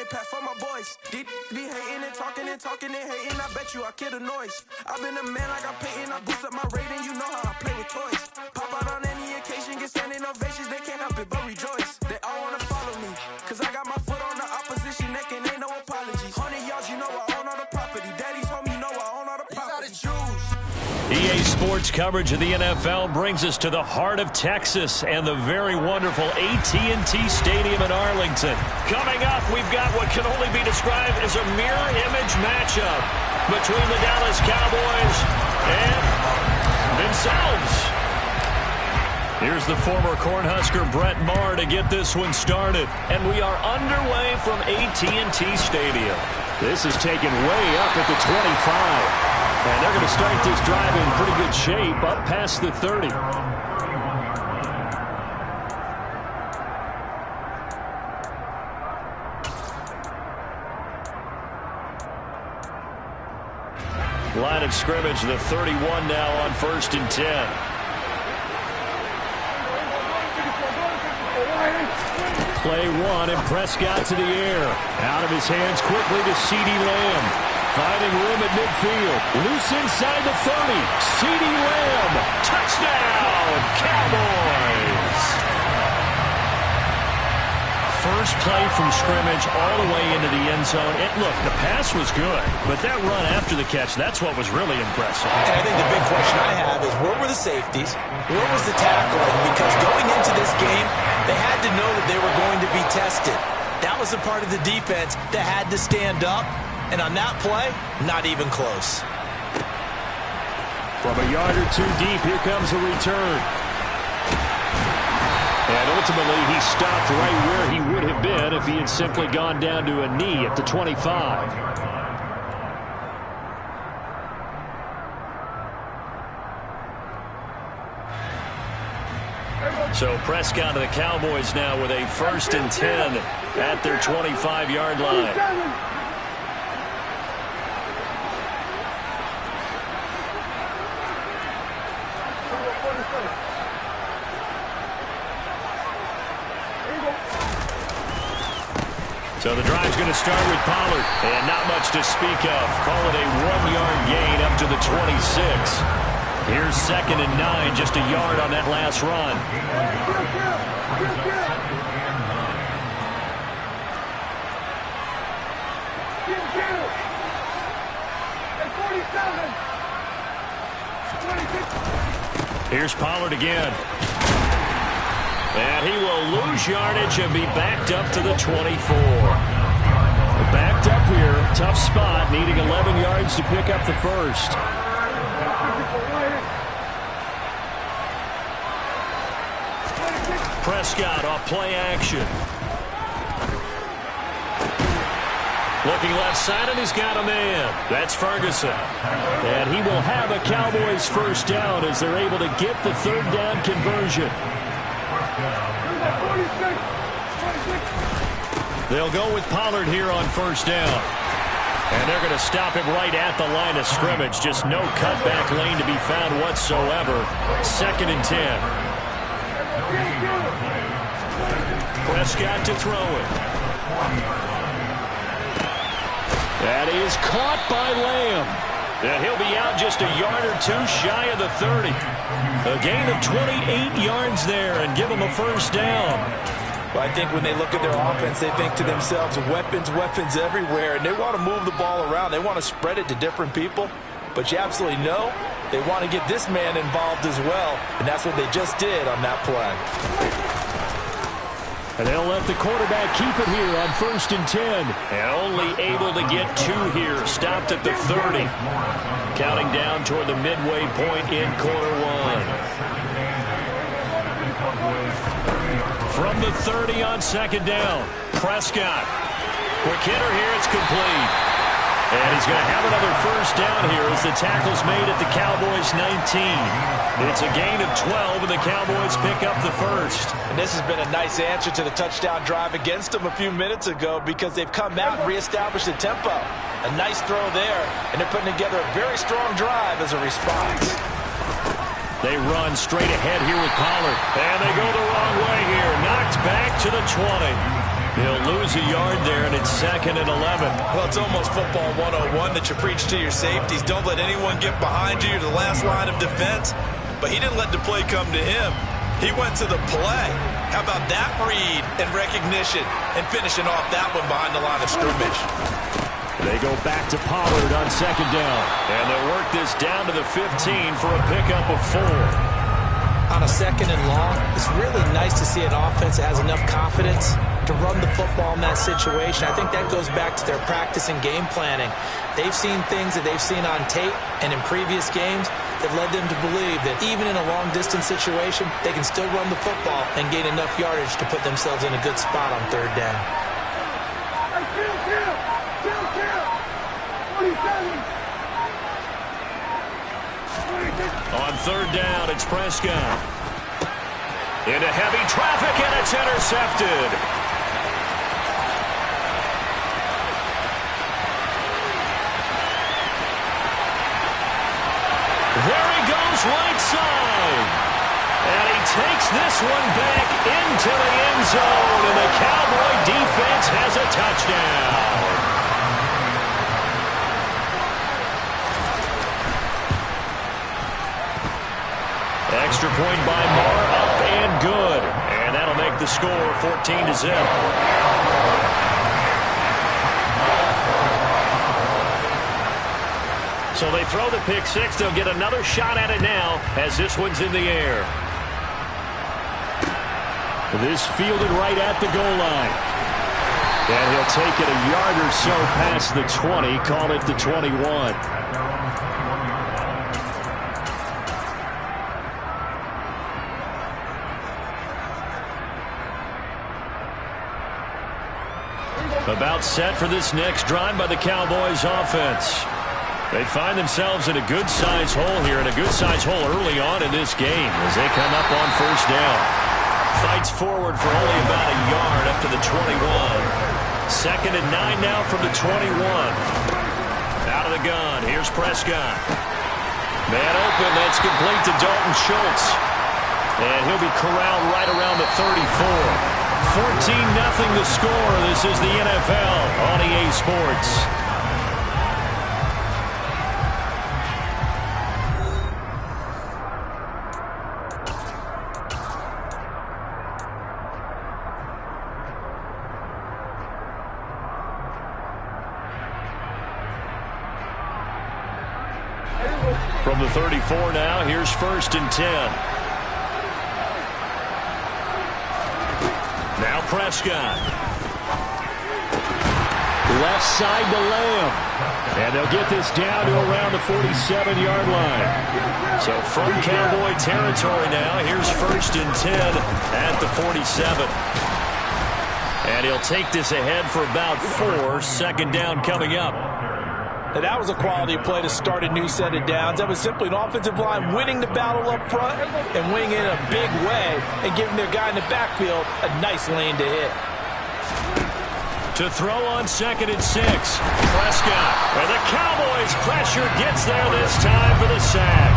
100 pack for my boys. Deep be hating and talking and talking and hating. I bet you I kill the noise. I've been a man like I'm Peyton. I boost up my rating. You know how I play with toys. Pop out on any occasion, get standing ovations. They can't help it but rejoice. They all wanna follow me, cause I got my foot on the opposition neck and ain't no apologies. 100 yards, you know I own all the property. Daddy's home, you know I own all the property. You gotta choose. EA Sports coverage of the NFL brings us to the heart of Texas and the very wonderful AT&T Stadium in Arlington. Coming up, we've got what can only be described as a mirror image matchup between the Dallas Cowboys and themselves. Here's the former Cornhusker Brett Maher to get this one started. And we are underway from AT&T Stadium. This is taken way up at the 25. And they're going to start this drive in pretty good shape, up past the 30. Line of scrimmage, the 31 now on 1st and 10. Play one, and Prescott to the air. Out of his hands quickly to CeeDee Lamb. Finding room at midfield. Loose inside the 30. CeeDee Lamb. Touchdown, Cowboys. First play from scrimmage all the way into the end zone. And look, the pass was good, but that run after the catch, that's what was really impressive. And I think the big question I have is, where were the safeties? Where was the tackling? Because going into this game, they had to know that they were going to be tested. That was a part of the defense that had to stand up. And on that play, not even close. From a yard or two deep, here comes a return. And ultimately, he stopped right where he would have been if he had simply gone down to a knee at the 25. So Prescott of the Cowboys now with a 1st and 10 at their 25-yard line. So the drive's going to start with Pollard, and not much to speak of. Call it a 1-yard gain up to the 26. Here's 2nd and 9, just a yard on that last run. Here's Pollard again. And he will lose yardage and be backed up to the 24. Backed up here, tough spot, needing 11 yards to pick up the first. Prescott off play action. Looking left side, and he's got a man. That's Ferguson. And he will have a Cowboys first down as they're able to get the 3rd down conversion. They'll go with Pollard here on 1st down. And they're going to stop him right at the line of scrimmage. Just no cutback lane to be found whatsoever. 2nd and 10. Prescott to throw it. That is caught by Lamb. And he'll be out just a yard or two shy of the 30. A gain of 28 yards there and give them a first down. Well, I think when they look at their offense, they think to themselves, weapons, weapons everywhere, and they want to move the ball around. They want to spread it to different people, but you absolutely know they want to get this man involved as well, and that's what they just did on that play. And they'll let the quarterback keep it here on 1st and 10. And only able to get 2 here. Stopped at the 30. Counting down toward the midway point in quarter 1. From the 30 on 2nd down. Prescott. Quick hitter here. It's complete. And he's going to have another first down here as the tackle's made at the Cowboys 19. It's a gain of 12, and the Cowboys pick up the first. And this has been a nice answer to the touchdown drive against them a few minutes ago because they've come out and reestablished the tempo. A nice throw there, and they're putting together a very strong drive as a response. They run straight ahead here with Pollard. And they go the wrong way here. Knocked back to the 20. He'll lose a yard there, and it's 2nd and 11. Well, it's almost football 101 that you preach to your safeties. Don't let anyone get behind you. You're the last line of defense. But he didn't let the play come to him. He went to the play. How about that read and recognition and finishing off that one behind the line of scrimmage? They go back to Pollard on 2nd down. And they'll work this down to the 15 for a pickup of 4. On a 2nd and long, it's really nice to see an offense that has enough confidence to run the football in that situation. I think that goes back to their practice and game planning. They've seen things that they've seen on tape and in previous games that led them to believe that even in a long-distance situation, they can still run the football and gain enough yardage to put themselves in a good spot on 3rd down. On 3rd down, it's Prescott. Into heavy traffic, and it's intercepted. There he goes, right side. And he takes this one back into the end zone, and the Cowboy defense has a touchdown. Extra point by Marr, up and good. And that'll make the score 14-0. So they throw the pick 6. They'll get another shot at it now as this one's in the air. This fielded right at the goal line. And he'll take it a yard or so past the 20, call it the 21. About set for this next drive by the Cowboys offense. They find themselves in a good-sized hole here, and a good-sized hole early on in this game as they come up on 1st down. Fights forward for only about a yard up to the 21. 2nd and 9 now from the 21. Out of the gun, here's Prescott. Man open, that's complete to Dalton Schultz. And he'll be corralled right around the 34. 14-0 the score. This is the NFL on EA Sports. From the 34 now, here's 1st and 10. Now Prescott. Left side to Lamb. And they'll get this down to around the 47-yard line. So from Cowboy territory now, here's 1st and 10 at the 47. And he'll take this ahead for about 4. 2nd down coming up. Now that was a quality play to start a new set of downs. That was simply an offensive line winning the battle up front and winning in a big way and giving their guy in the backfield a nice lane to hit. To throw on 2nd and 6. Prescott. And the Cowboys pressure gets there this time for the sack.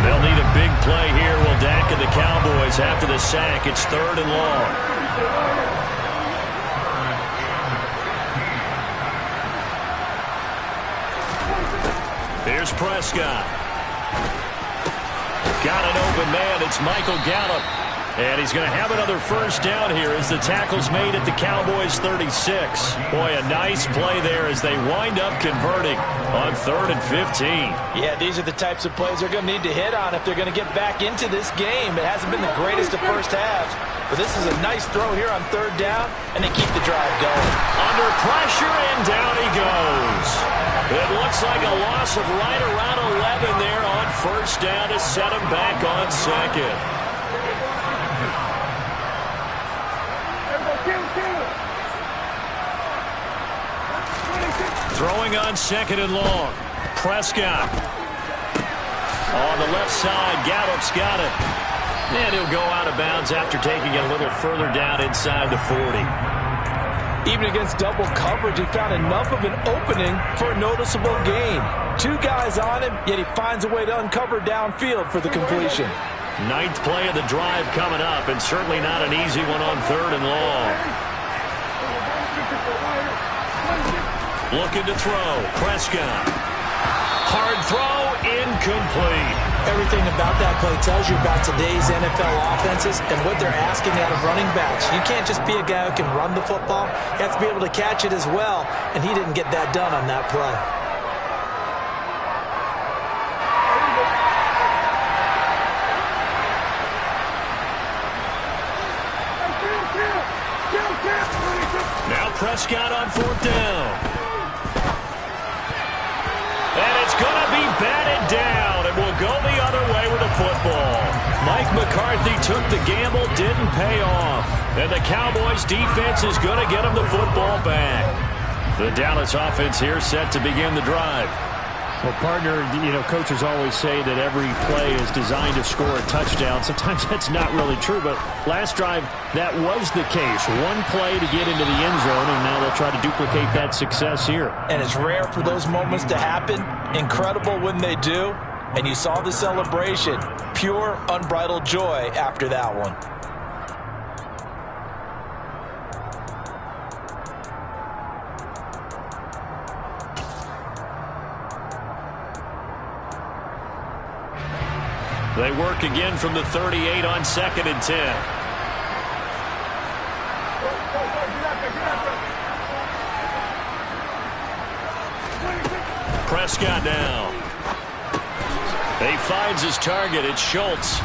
They'll need a big play here. Will Dak and the Cowboys after the sack. It's 3rd and long. Here's Prescott. Got an open man. It's Michael Gallup. And he's going to have another 1st down here as the tackle's made at the Cowboys 36. Boy, a nice play there as they wind up converting on 3rd and 15. Yeah, these are the types of plays they're going to need to hit on if they're going to get back into this game. It hasn't been the greatest of first halves, but this is a nice throw here on 3rd down, and they keep the drive going. Under pressure, and down he goes. It looks like a loss of right around 11 there on 1st down to set him back on 2nd. Throwing on 2nd and long. Prescott. On the left side, Gallup's got it. And he'll go out of bounds after taking it a little further down inside the 40. Even against double coverage, he found enough of an opening for a noticeable gain. 2 guys on him, yet he finds a way to uncover downfield for the completion. 9th play of the drive coming up, and certainly not an easy one on 3rd and long. Looking to throw. Prescott. Hard throw. Incomplete. Everything about that play tells you about today's NFL offenses and what they're asking out of running backs. You can't just be a guy who can run the football. You have to be able to catch it as well, and he didn't get that done on that play. Now Prescott on 4th down. And it's going to be batted down. It will go the other way with the football. Mike McCarthy took the gamble, didn't pay off. And the Cowboys defense is going to get him the football back. The Dallas offense here set to begin the drive. Well, partner, coaches always say that every play is designed to score a touchdown. Sometimes that's not really true, but last drive, that was the case. One play to get into the end zone, and now they'll try to duplicate that success here. And it's rare for those moments to happen. Incredible when they do. And you saw the celebration. Pure, unbridled joy after that one. They work again from the 38 on 2nd and 10. Prescott now. He finds his target. It's Schultz.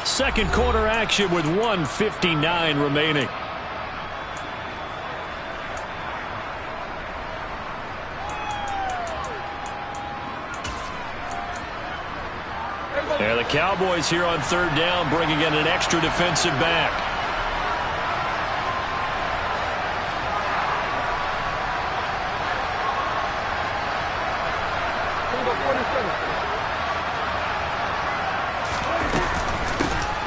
Second quarter action with 1:59 remaining. Yeah, the Cowboys here on 3rd down, bringing in an extra defensive back.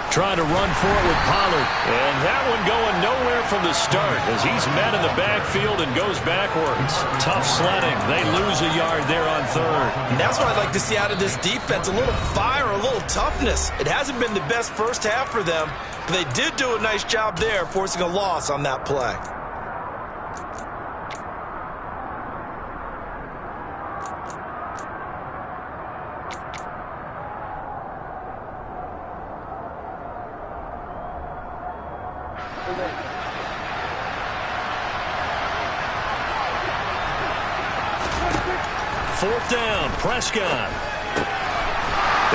Trying to run for it with Pollard. And that one going nowhere from the start as he's met in the backfield and goes backwards. Tough sledding. They lose a yard there on 3rd. And that's what I'd like to see out of this defense. A little fire, a little toughness. It hasn't been the best first half for them, but they did do a nice job there, forcing a loss on that play. Fourth down, Prescott.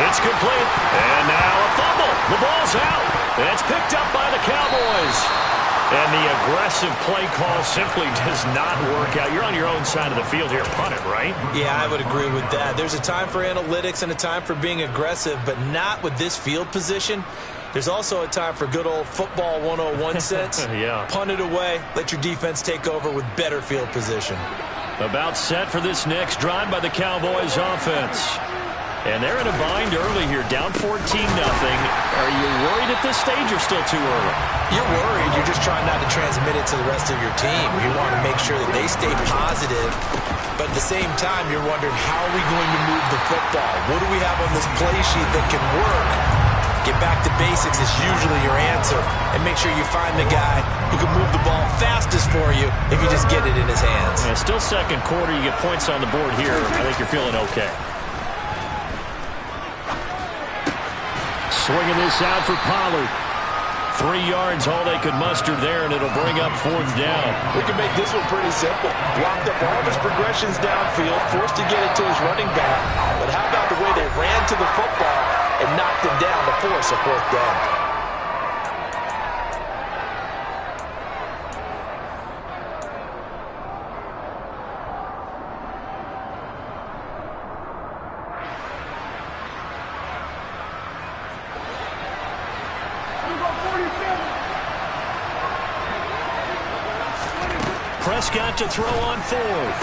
It's complete. And now a fumble. The ball's out. And it's picked up by the Cowboys. And the aggressive play call simply does not work out. You're on your own side of the field here. Punt it, right? Yeah, I would agree with that. There's a time for analytics and a time for being aggressive, but not with this field position. There's also a time for good old football 101 sense. Yeah. Punt it away. Let your defense take over with better field position. About set for this next drive by the Cowboys offense. And they're in a bind early here, down 14-0. Are you worried at this stage or still too early? You're worried. You're just trying not to transmit it to the rest of your team. You want to make sure that they stay positive. But at the same time, you're wondering, how are we going to move the football? What do we have on this play sheet that can work? Get back to basics is usually your answer. And make sure you find the guy who can move the ball fastest for you if you just get it in his hands. Yeah, still second quarter. You get points on the board here. I think you're feeling okay. Swinging this out for Pollard. 3 yards, all they could muster there, and it'll bring up 4th down. We can make this one pretty simple. Blocked up all of his progressions downfield, forced to get it to his running back. But how about the way they ran to the football and knocked him down to force a 4th down? Prescott to throw on 4th.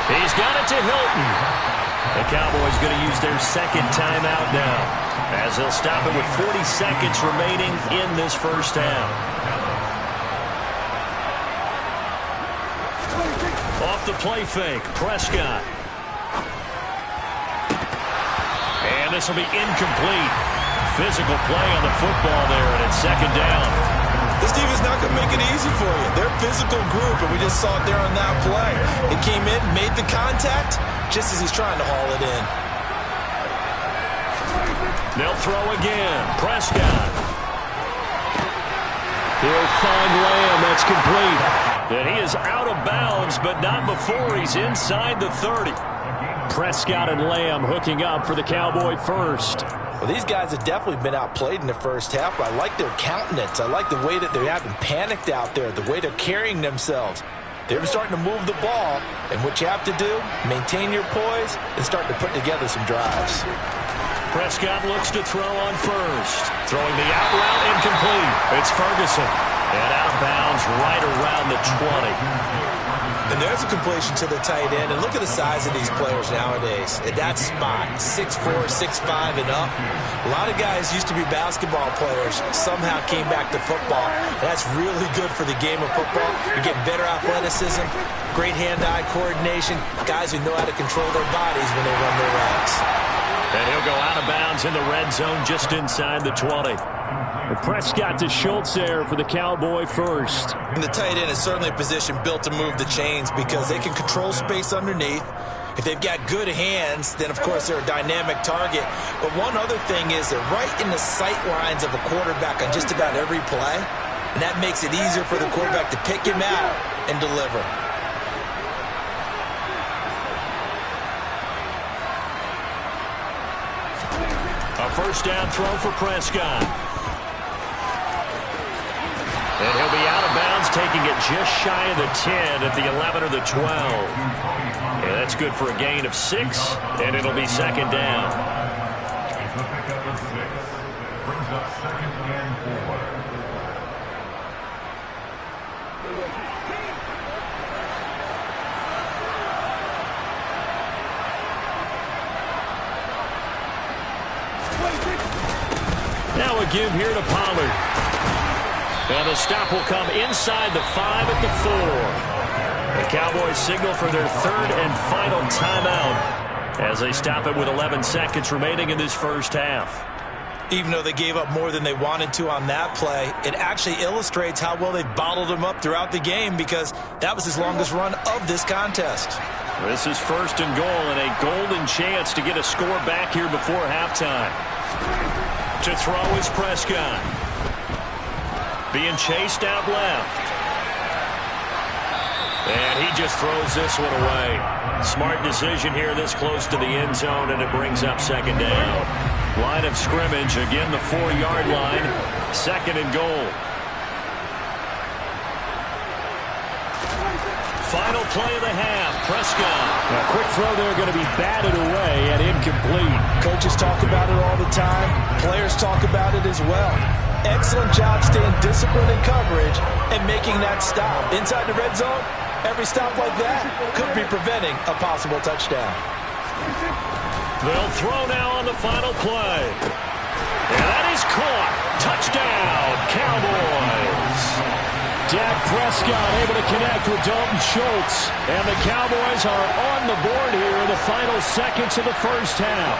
He's got it to Hilton. The Cowboys going to use their second timeout now, as they'll stop it with 40 seconds remaining in this first half. Off the play fake, Prescott. And this will be incomplete. Physical play on the football there, and it's second down. This defense is not going to make it easy for you. They're a physical group, and we just saw it there on that play. It came in, made the contact, just as he's trying to haul it in. They'll throw again. Prescott. He'll find Lamb. That's complete. And he is out of bounds, but not before he's inside the 30. Prescott and Lamb hooking up for the Cowboy first. Well, these guys have definitely been outplayed in the first half, but I like their countenance. I like the way that they haven't panicked out there, the way they're carrying themselves. They're starting to move the ball, and what you have to do, maintain your poise and start to put together some drives. Prescott looks to throw on first. Throwing the out route incomplete. It's Ferguson. And out of bounds right around the 20. And there's a completion to the tight end. And look at the size of these players nowadays. At that spot, 6'4", 6'5", and up. A lot of guys used to be basketball players, somehow came back to football. And that's really good for the game of football. You're getting better athleticism, great hand-eye coordination, guys who know how to control their bodies when they run their routes. And he'll go out of bounds in the red zone just inside the 20. Prescott to Schultz there for the Cowboy first. And the tight end is certainly a position built to move the chains because they can control space underneath. If they've got good hands, then of course they're a dynamic target. But one other thing is they're right in the sight lines of a quarterback on just about every play. And that makes it easier for the quarterback to pick him out and deliver. A first down throw for Prescott. And he'll be out of bounds, taking it just shy of the 10 at the 11 or the 12. And that's good for a gain of 6, and it'll be second down. Brings up second and 4. Now a give here to Pollard. And the stop will come inside the 5 at the 4. The Cowboys signal for their third and final timeout as they stop it with 11 seconds remaining in this first half. Even though they gave up more than they wanted to on that play, it actually illustrates how well they bottled them up throughout the game because that was his longest run of this contest. This is first and goal and a golden chance to get a score back here before halftime. To throw is Prescott. Being chased out left. And he just throws this one away. Smart decision here this close to the end zone, and it brings up second down. Line of scrimmage, again the 4-yard line. Second and goal. Final play of the half, Prescott. A quick throw there, going to be batted away and incomplete. Coaches talk about it all the time. Players talk about it as well. Excellent job staying disciplined in coverage and making that stop. Inside the red zone, every stop like that could be preventing a possible touchdown. They'll throw now on the final play. And that is caught. Touchdown, Cowboys. Dak Prescott able to connect with Dalton Schultz. And the Cowboys are on the board here in the final seconds of the first half.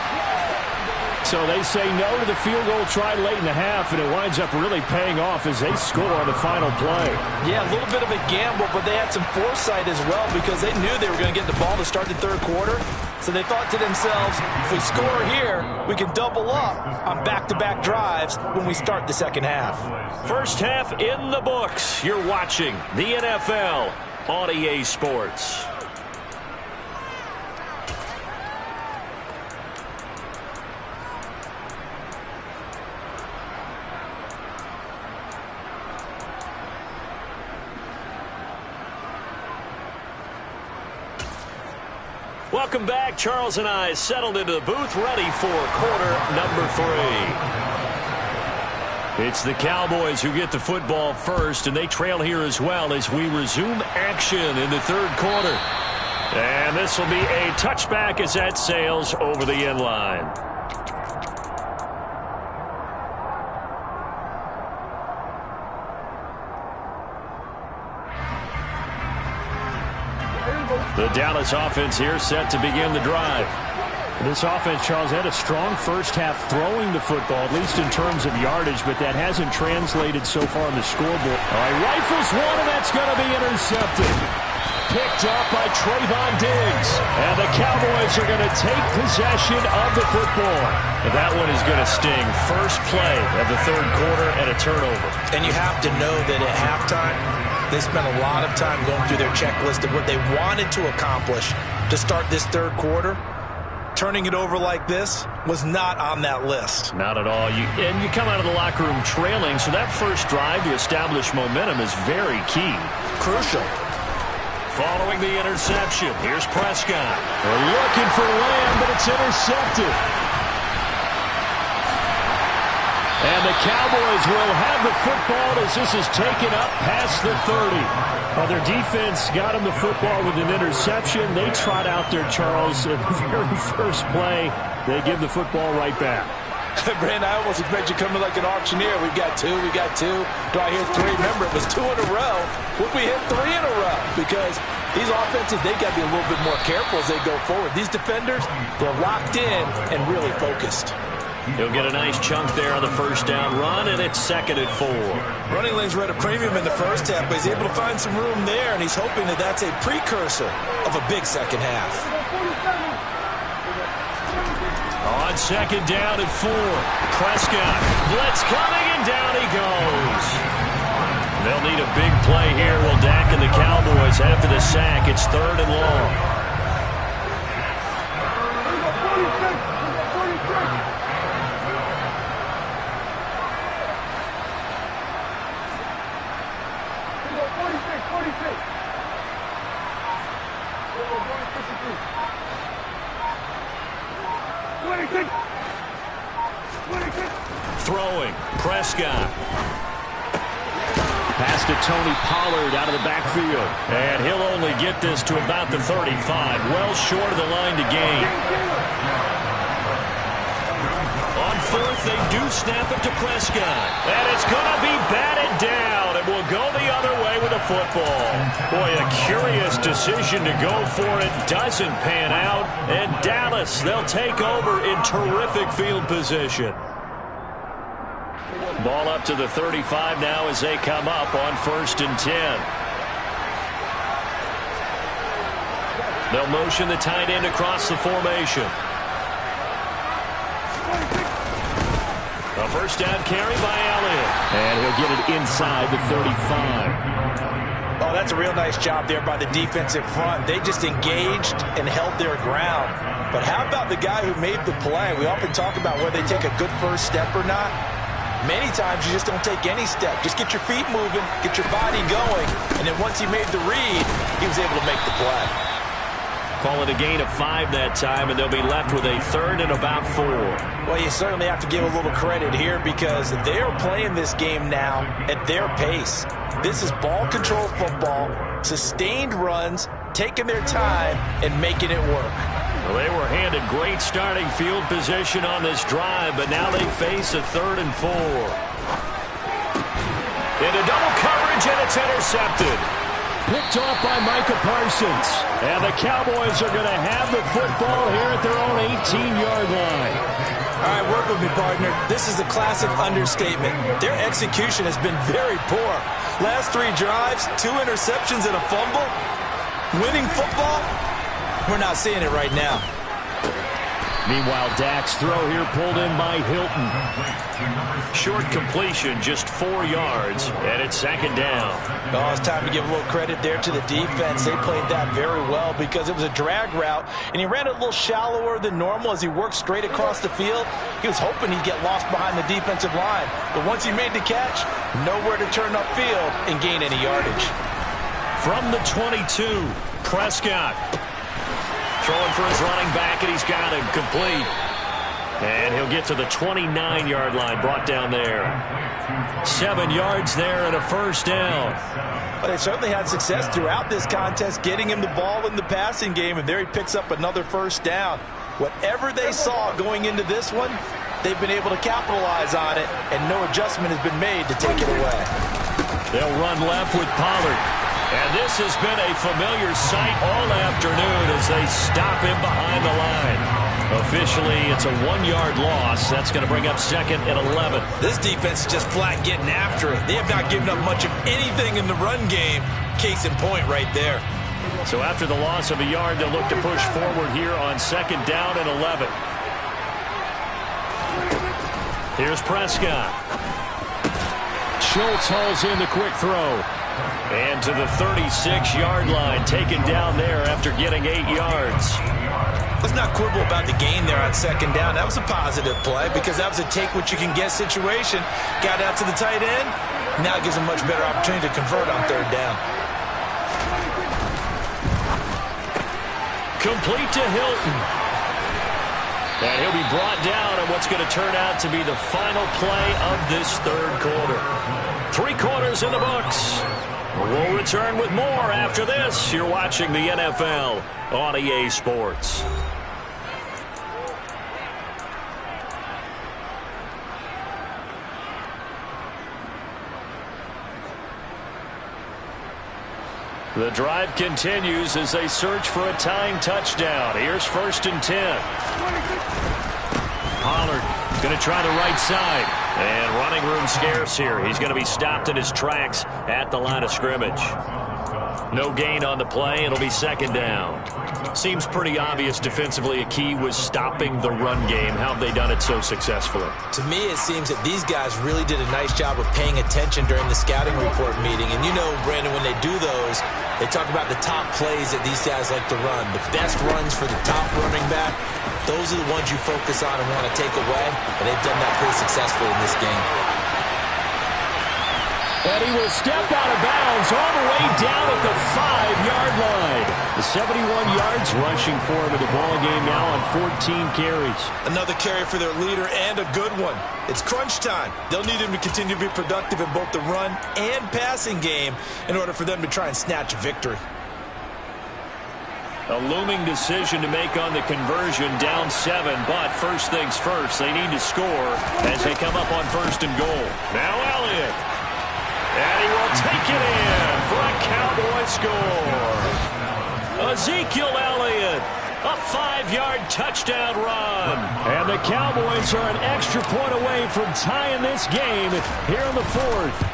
So they say no to the field goal try late in the half, and it winds up really paying off as they score on the final play. Yeah, a little bit of a gamble, but they had some foresight as well because they knew they were going to get the ball to start the third quarter. So they thought to themselves, if we score here, we can double up on back-to-back drives when we start the second half. First half in the books. You're watching the NFL on EA Sports. Welcome back. Charles and I settled into the booth, ready for quarter number 3. It's the Cowboys who get the football first, and they trail here as well as we resume action in the third quarter. And this will be a touchback as that sails over the end line. The Dallas offense here set to begin the drive. This offense, Charles, had a strong first half throwing the football, at least in terms of yardage, but that hasn't translated so far on the scoreboard. All right, rifles one, and that's going to be intercepted. Picked up by Trayvon Diggs. And the Cowboys are going to take possession of the football. And that one is going to sting. First play of the third quarter and a turnover. And you have to know that at halftime, they spent a lot of time going through their checklist of what they wanted to accomplish to start this third quarter. Turning it over like this was not on that list. Not at all. And you come out of the locker room trailing, so that first drive to establish momentum is very key. Crucial. Following the interception, here's Prescott. They're looking for Lamb, but it's intercepted. And the Cowboys will have the football as this is taken up past the 30. Well, their defense got them the football with an interception. They trot out there, Charles, at the very first play. They give the football right back. Brandon, I almost expect you coming like an auctioneer. We've got two. Do I hear three? Remember, it was 2 in a row. Would we hit 3 in a row? Because these offenses, they got to be a little bit more careful as they go forward. These defenders, they're locked in and really focused. He'll get a nice chunk there on the first down run, and it's 2nd and 4. Running lanes were at a premium in the first half, but he's able to find some room there, and he's hoping that that's a precursor of a big second half. On 2nd down and 4, Prescott. Blitz coming, and down he goes. They'll need a big play here. Will Dak and the Cowboys after the sack. It's 3rd and long. Throwing, Prescott. Pass to Tony Pollard out of the backfield. And he'll only get this to about the 35. Well short of the line to gain. On 4th, they do snap it to Prescott. And it's going to be batted down. It will go the other way with the football. Boy, a curious decision to go for it. Doesn't pan out. And Dallas, they'll take over in terrific field position. Ball up to the 35 now as they come up on 1st and 10. They'll motion the tight end across the formation. A first down carry by Elliott. And he'll get it inside the 35. Oh, that's a real nice job there by the defensive front. They just engaged and held their ground. But how about the guy who made the play? We often talk about whether they take a good first step or not. Many times you just don't take any step. Just get your feet moving, get your body going, and then once he made the read, he was able to make the play. Call it a gain of 5 that time, and they'll be left with a 3rd and about 4. Well, you certainly have to give a little credit here because they are playing this game now at their pace. This is ball control football, sustained runs, taking their time, and making it work. Well, they were handed great starting field position on this drive, but now they face a 3rd and 4. Into double coverage, and it's intercepted. Picked off by Micah Parsons. And the Cowboys are going to have the football here at their own 18-yard line. All right, work with me, partner. This is a classic understatement. Their execution has been very poor. Last 3 drives, 2 interceptions and a fumble. Winning football? We're not seeing it right now. Meanwhile, Dak's throw here pulled in by Hilton. Short completion, just 4 yards, and it's 2nd down. Oh, it's time to give a little credit there to the defense. They played that very well because it was a drag route, and he ran it a little shallower than normal as he worked straight across the field. He was hoping he'd get lost behind the defensive line, but once he made the catch, nowhere to turn upfield and gain any yardage. From the 22, Prescott. Throwing for his running back, and he's got him complete. And he'll get to the 29-yard line, brought down there. 7 yards there and a first down. Well, they certainly had success throughout this contest, getting him the ball in the passing game, and there he picks up another first down. Whatever they saw going into this one, they've been able to capitalize on it, and no adjustment has been made to take it away. They'll run left with Pollard. And this has been a familiar sight all afternoon as they stop him behind the line. Officially, it's a 1-yard loss. That's going to bring up second and 11. This defense is just flat getting after it. They have not given up much of anything in the run game. Case in point right there. So after the loss of a yard, they'll look to push forward here on second down and 11. Here's Prescott. Schultz hauls in the quick throw. And to the 36-yard line, taken down there after getting 8 yards. Let's not quibble about the gain there on second down. That was a positive play because that was a take-what-you-can-get situation. Got out to the tight end. Now it gives them a much better opportunity to convert on third down. Complete to Hilton. And he'll be brought down on what's going to turn out to be the final play of this third quarter. 3 quarters in the books. We'll return with more after this. You're watching the NFL on EA Sports. The drive continues as they search for a tying touchdown. Here's 1st and 10. Pollard going to try the right side. And running room scarce here. He's going to be stopped in his tracks at the line of scrimmage. No gain on the play. It'll be second down. Seems pretty obvious defensively a key was stopping the run game. How have they done it so successfully? To me, it seems that these guys really did a nice job of paying attention during the scouting report meeting. And you know, Brandon, when they do those, they talk about the top plays that these guys like to run. The best runs for the top running back. Those are the ones you focus on and want to take away. And they've done that pretty successfully in this game. And he will step out of bounds all the way down at the 5-yard line. The 71 yards rushing for him in the ball game now on 14 carries. Another carry for their leader and a good one. It's crunch time. They'll need him to continue to be productive in both the run and passing game in order for them to try and snatch a victory. A looming decision to make on the conversion, down 7, but first things first, they need to score as they come up on 1st and goal. Now Elliott. And he will take it in for a Cowboy score. Ezekiel Elliott, a 5-yard touchdown run. And the Cowboys are an extra point away from tying this game here in the 4th.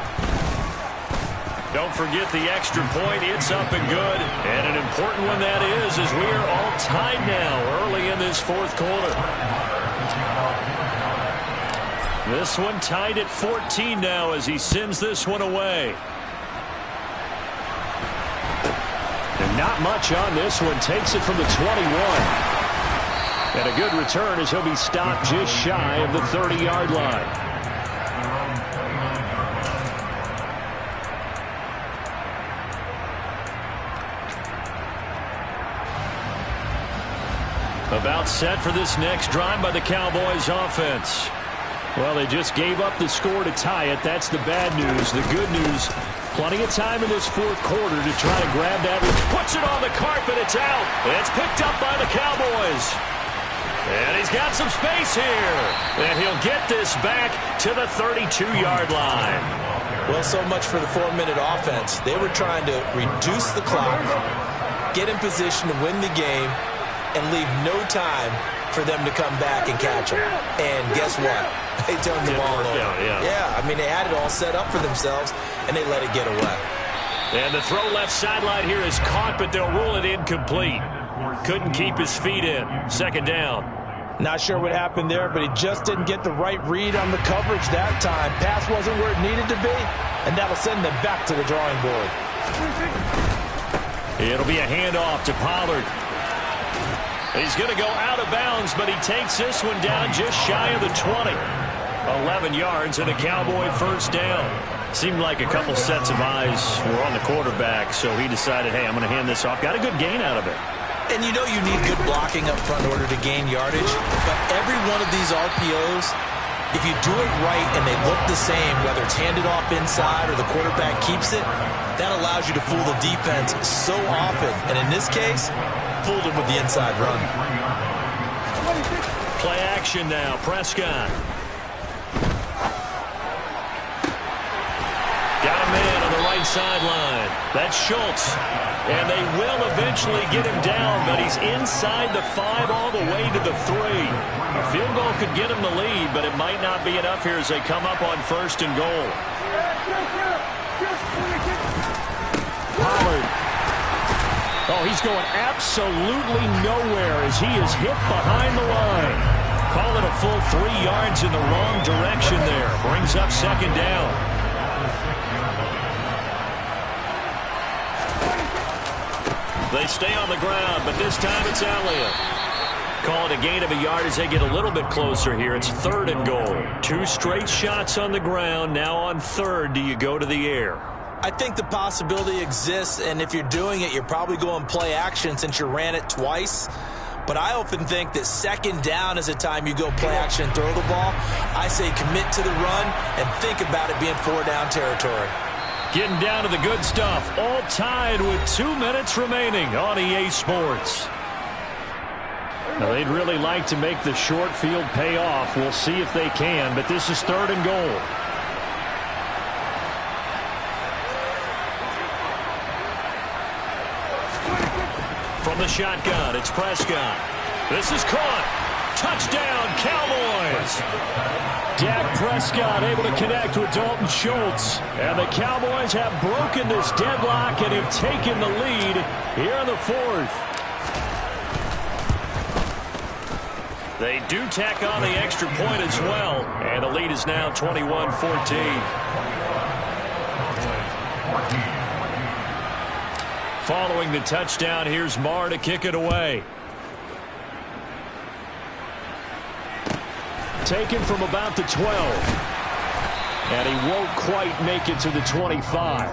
Don't forget the extra point. It's up and good. And an important one that is, as we are all tied now early in this 4th quarter. This one tied at 14 now as he sends this one away. And not much on this one. Takes it from the 21. And a good return as he'll be stopped just shy of the 30-yard line. About set for this next drive by the Cowboys offense. Well, they just gave up the score to tie it. That's the bad news. The good news, plenty of time in this 4th quarter to try to grab that. Puts it on the carpet. It's out. It's picked up by the Cowboys. And he's got some space here. And he'll get this back to the 32-yard line. Well, so much for the 4-minute offense. They were trying to reduce the clock, get in position to win the game, and leave no time for them to come back and catch them. And guess what? They turned the ball over. Yeah, I mean, they had it all set up for themselves, and they let it get away. And the throw left sideline here is caught, but they'll rule it incomplete. Couldn't keep his feet in. Second down. Not sure what happened there, but he just didn't get the right read on the coverage that time. Pass wasn't where it needed to be, and that'll send them back to the drawing board. It'll be a handoff to Pollard. He's going to go out of bounds, but he takes this one down just shy of the 20. 11 yards and a Cowboy first down. Seemed like a couple sets of eyes were on the quarterback, so he decided, hey, I'm going to hand this off. Got a good gain out of it. And you know you need good blocking up front in order to gain yardage, but every one of these RPOs, if you do it right and they look the same, whether it's handed off inside or the quarterback keeps it, that allows you to fool the defense so often. And in this case, fooled him with the inside run. Play action now. Prescott. Got a man on the right right-hand sideline. That's Schultz. And they will eventually get him down, but he's inside the 5 all the way to the 3. A field goal could get him the lead, but it might not be enough here as they come up on 1st and goal. Pollard. Oh, he's going absolutely nowhere as he is hit behind the line. Call it a full 3 yards in the wrong direction there. Brings up 2nd down. They stay on the ground, but this time it's Elliott. Call it a gain of a yard as they get a little bit closer here. It's 3rd and goal. 2 straight shots on the ground. Now on 3rd, do you go to the air? I think the possibility exists, and if you're doing it, you're probably going play action since you ran it twice. But I often think that 2nd down is the time you go play action and throw the ball. I say commit to the run and think about it being 4-down territory. Getting down to the good stuff. All tied with 2 minutes remaining on EA Sports. Now, they'd really like to make the short field pay off. We'll see if they can, but this is 3rd and goal. From the shotgun, it's Prescott. This is caught. Touchdown, Cowboys. Dak Prescott able to connect with Dalton Schultz. And the Cowboys have broken this deadlock and have taken the lead here in the 4th. They do tack on the extra point as well. And the lead is now 21-14. Following the touchdown, here's Marr to kick it away. Taken from about the 12. And he won't quite make it to the 25.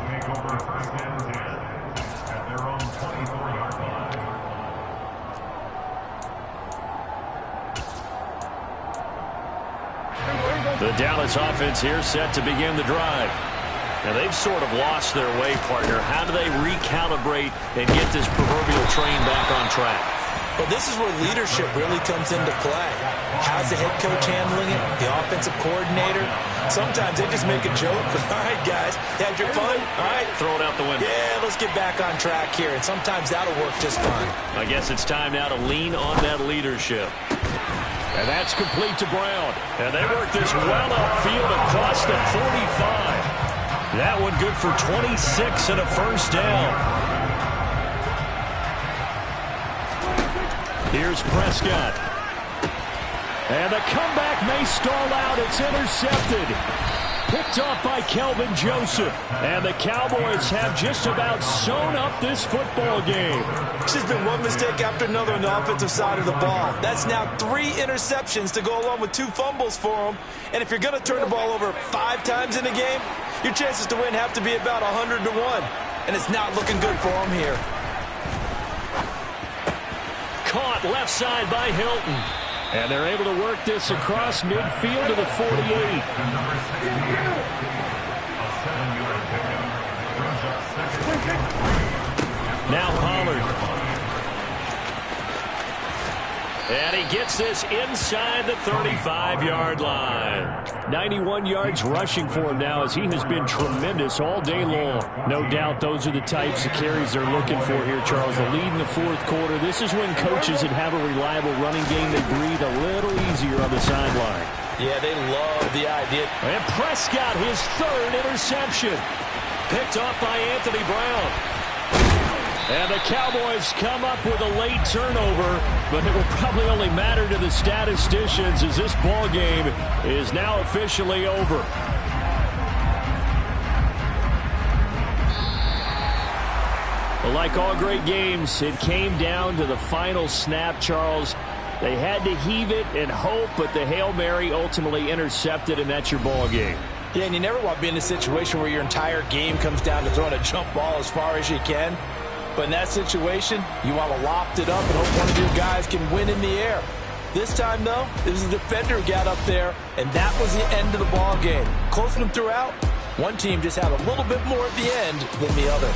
The Dallas offense here set to begin the drive. Now, they've sort of lost their way, partner. How do they recalibrate and get this proverbial train back on track? Well, this is where leadership really comes into play. How's the head coach handling it? The offensive coordinator? Sometimes they just make a joke. All right, guys, had your fun? All right. Throw it out the window. Yeah, let's get back on track here. And sometimes that'll work just fine. I guess it's time now to lean on that leadership. And that's complete to Brown. And they work this well upfield across the 45. That one good for 26 and a 1st down. Here's Prescott. And the comeback may stall out. It's intercepted. Picked off by Kelvin Joseph. And the Cowboys have just about sewn up this football game. It's just been one mistake after another on the offensive side of the ball. That's now 3 interceptions to go along with 2 fumbles for them. And if you're going to turn the ball over 5 times in a game, your chances to win have to be about 100 to 1. And it's not looking good for them here. Caught left side by Hilton. And they're able to work this across midfield to the 48. Now Pollard. And he gets this inside the 35-yard line. 91 yards rushing for him now as he has been tremendous all day long. No doubt those are the types of carries they're looking for here, Charles. The lead in the 4th quarter. This is when coaches that have a reliable running game, they breathe a little easier on the sideline. Yeah, they love the idea. And Prescott, his 3rd interception. Picked off by Anthony Brown. And the Cowboys come up with a late turnover, but it will probably only matter to the statisticians as this ball game is now officially over. Well, like all great games, it came down to the final snap, Charles. They had to heave it and hope, but the Hail Mary ultimately intercepted, and that's your ball game. Yeah, and you never want to be in a situation where your entire game comes down to throwing a jump ball as far as you can. But in that situation, you want to loft it up and hope one of your guys can win in the air. This time, though, it was the defender who got up there, and that was the end of the ball game. Close one throughout. One team just had a little bit more at the end than the other.